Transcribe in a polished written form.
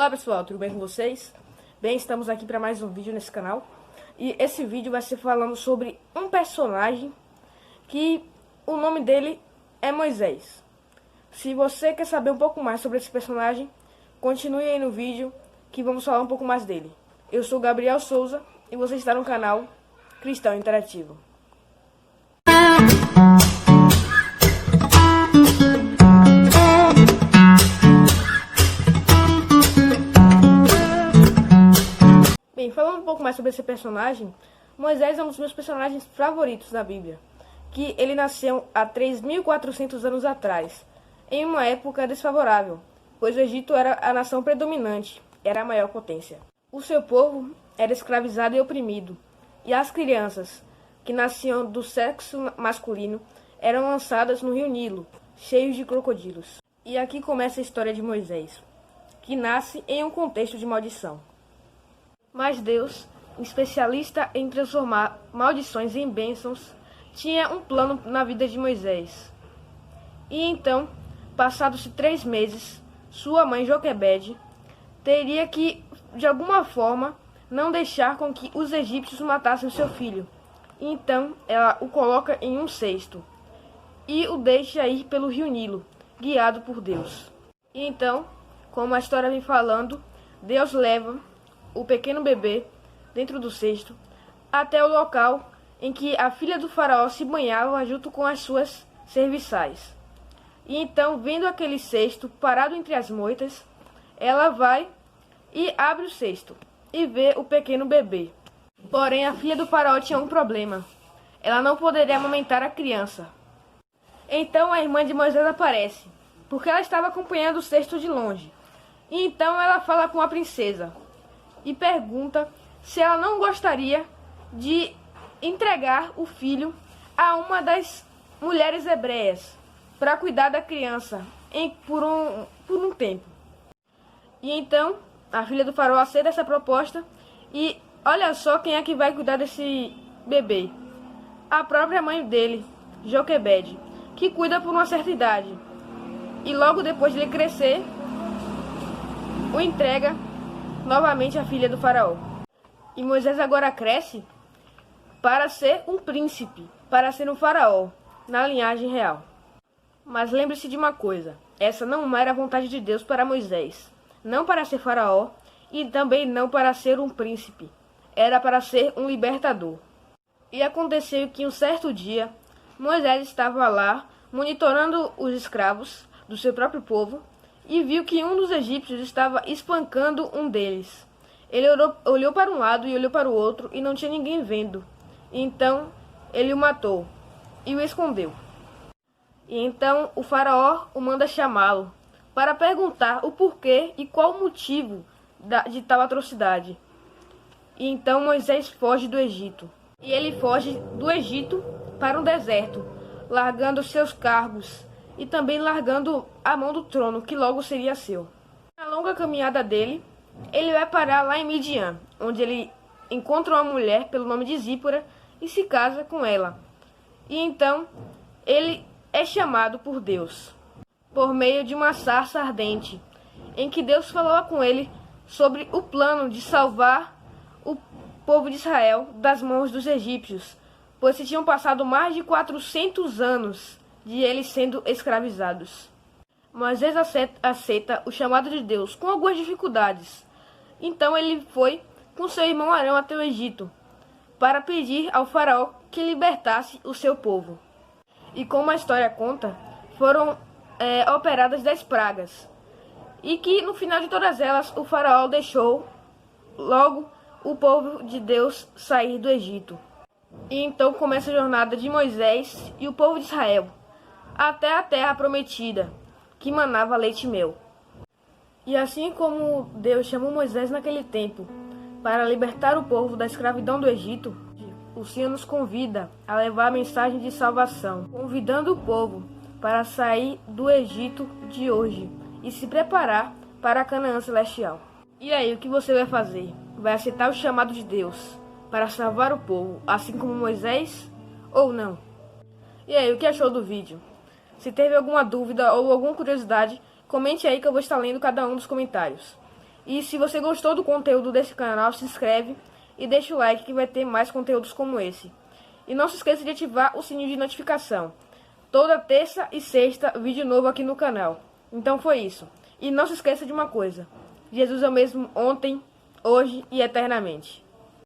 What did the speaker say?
Olá pessoal, tudo bem com vocês? Bem, estamos aqui para mais um vídeo nesse canal. E esse vídeo vai ser falando sobre um personagem que o nome dele é Moisés. Se você quer saber um pouco mais sobre esse personagem, continue aí no vídeo que vamos falar um pouco mais dele. Eu sou Gabriel Souza e você está no canal Cristão Interativo. Bem, falando um pouco mais sobre esse personagem, Moisés é um dos meus personagens favoritos da Bíblia, que ele nasceu há 3.400 anos atrás, em uma época desfavorável, pois o Egito era a nação predominante, era a maior potência. O seu povo era escravizado e oprimido, e as crianças, que nasciam do sexo masculino, eram lançadas no rio Nilo, cheios de crocodilos. E aqui começa a história de Moisés, que nasce em um contexto de maldição. Mas Deus, especialista em transformar maldições em bênçãos, tinha um plano na vida de Moisés. E então, passados-se 3 meses, sua mãe Joquebede teria que, de alguma forma, não deixar com que os egípcios matassem o seu filho. E então, ela o coloca em um cesto e o deixa ir pelo rio Nilo, guiado por Deus. E então, como a história vem falando, Deus leva o pequeno bebê dentro do cesto até o local em que a filha do faraó se banhava junto com as suas serviçais. E então, vendo aquele cesto parado entre as moitas, ela vai e abre o cesto e vê o pequeno bebê. Porém, a filha do faraó tinha um problema. Ela não poderia amamentar a criança. Então a irmã de Moisés aparece, porque ela estava acompanhando o cesto de longe. E então ela fala com a princesa e pergunta se ela não gostaria de entregar o filho a uma das mulheres hebreias para cuidar da criança por um tempo. E então a filha do faraó aceita essa proposta e olha só quem é que vai cuidar desse bebê. A própria mãe dele, Joquebede, que cuida por uma certa idade. E logo depois de ele crescer, o entrega novamente a filha do faraó. E Moisés agora cresce para ser um príncipe, para ser um faraó, na linhagem real. Mas lembre-se de uma coisa, essa não era a vontade de Deus para Moisés. Não para ser faraó e também não para ser um príncipe. Era para ser um libertador. E aconteceu que um certo dia, Moisés estava lá monitorando os escravos do seu próprio povo e viu que um dos egípcios estava espancando um deles. Ele olhou para um lado e olhou para o outro e não tinha ninguém vendo. Então ele o matou e o escondeu. E então o faraó o manda chamá-lo para perguntar o porquê e qual o motivo de tal atrocidade. E então Moisés foge do Egito. E ele foge do Egito para um deserto, largando seus cargos e também largando a mão do trono, que logo seria seu. Na longa caminhada dele, ele vai parar lá em Midian, onde ele encontra uma mulher pelo nome de Zípora e se casa com ela. E então ele é chamado por Deus, por meio de uma sarça ardente, em que Deus falou com ele sobre o plano de salvar o povo de Israel das mãos dos egípcios, pois se tinham passado mais de 400 anos de eles sendo escravizados. Moisés aceita o chamado de Deus com algumas dificuldades. Então ele foi com seu irmão Arão até o Egito para pedir ao faraó que libertasse o seu povo. E como a história conta, foram operadas 10 pragas. E que no final de todas elas o faraó deixou logo o povo de Deus sair do Egito. E então começa a jornada de Moisés e o povo de Israel até a terra prometida, que manava leite e mel. E assim como Deus chamou Moisés naquele tempo para libertar o povo da escravidão do Egito, o Senhor nos convida a levar a mensagem de salvação, convidando o povo para sair do Egito de hoje e se preparar para a Canaã celestial. E aí, o que você vai fazer? Vai aceitar o chamado de Deus para salvar o povo, assim como Moisés, ou não? E aí, o que achou do vídeo? Se teve alguma dúvida ou alguma curiosidade, comente aí que eu vou estar lendo cada um dos comentários. E se você gostou do conteúdo desse canal, se inscreve e deixa o like que vai ter mais conteúdos como esse. E não se esqueça de ativar o sininho de notificação. Toda terça e sexta, vídeo novo aqui no canal. Então foi isso. E não se esqueça de uma coisa. Jesus é o mesmo ontem, hoje e eternamente.